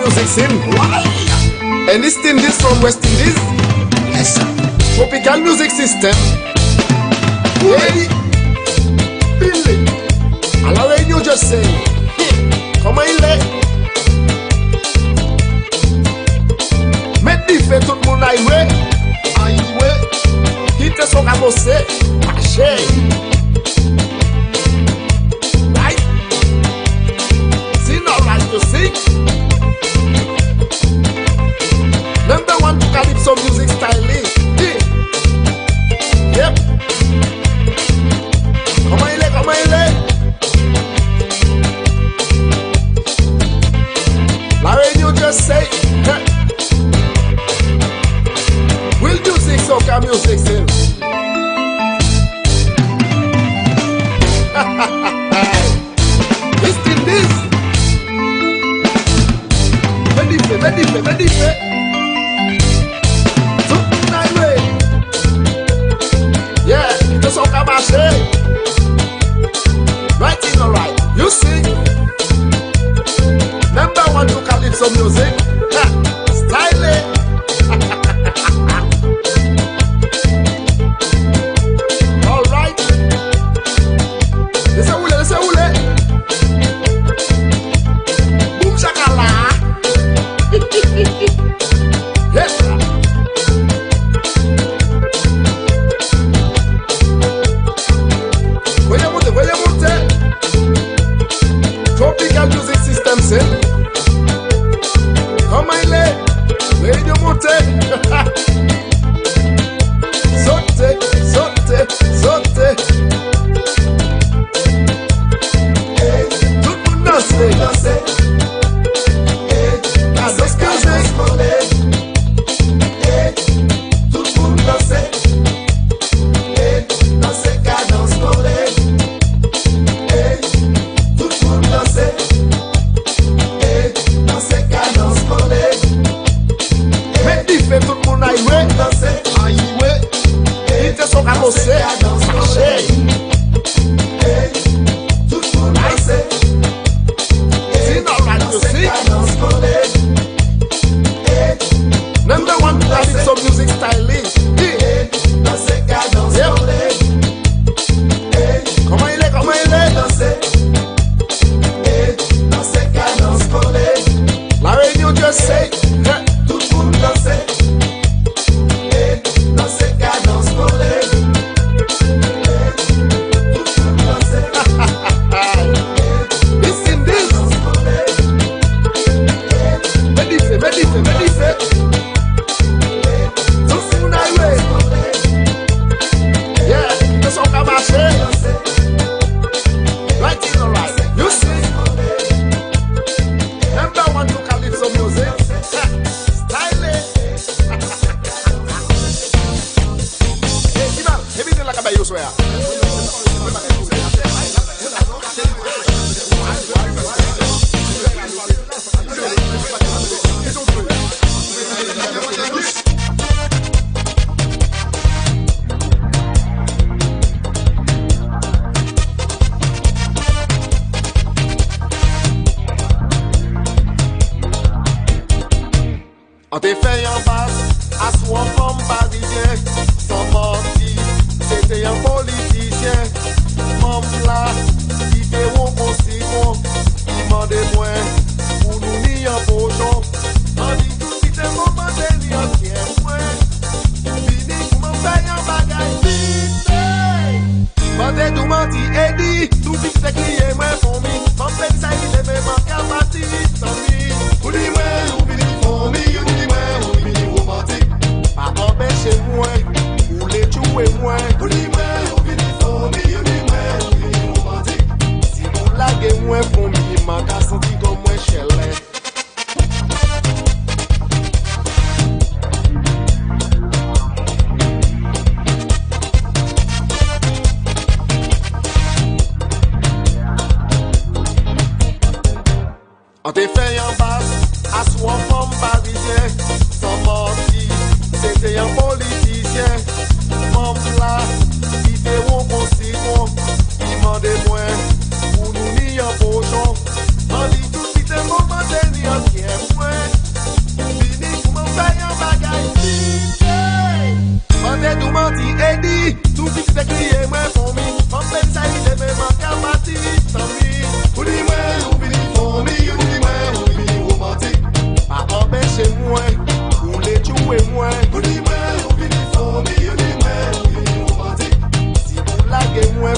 music scene. Why? And this thing this from West Indies. Yes, sir. Tropical music system. Hey, Billy. À la Réunion, je sais. Comment il est? Mettre du fait tout le monde à y jouer. Quitte son cabossé. Marché. Right? See now right to sing. Number one to calypso music styling. Yep. Comment il est, comment il est? La Réunion, just say. Will music, soca music, still. Listen this. Very different. Yeah, the soca marché. Right in the right. You sing. Number one to calypso music. Style it. All right. Laissez rouler. Boom shakala. Yes. Voyez monter. Tropical music system, c'est. Comment il est? Voyez monter. Sauter. Tout le monde danser. La danse music. Tout le monde danser. Danser cadence collée. Tout le monde danser. Danser cadence collée. Mais il fait tout le monde à y jouer. Il était son cabossé. Marché. Tout le monde danser. See now right to sing. Cadence collée. Number one to calypso music styling. Danser cadence collée. Comment il est? Danser. Danser cadence collée. La Réunion, just say. Tout le monde danser. Danser cadence collée. Tout le monde danser. Listen this. Cadence collée. Very different. Tout le monde à y jouer. Yeah, the soca marché. Right in the right. You see. Number one to calypso music. Style it. Hey, Iman, everything like a bayo swear. On te fait en bas, à soi comme parisien, sans mentir, c'était un politicien. Mon là, qui fait au conséquent, il m'en démoin, pour nous ni en pochon. On dit tout si c'est moment de ni en tien moins. Fini pour m'en faire un bagage vite. Mandez tout menti et dit, tout vite c'est crié moi pour mi. M'en fait ça il est même en capacité, tant pis. Pour lui moi, ou vini pour mi, ou vini moi, ou vini romantique. Pas empêcher moi, ou les tuer moi. Pour lui moi, ou vini pour mi, ou vini moi, ou vini romantique. Si vous laguez moi pour mi, m'en qu'a senti comme moi chelè. mwen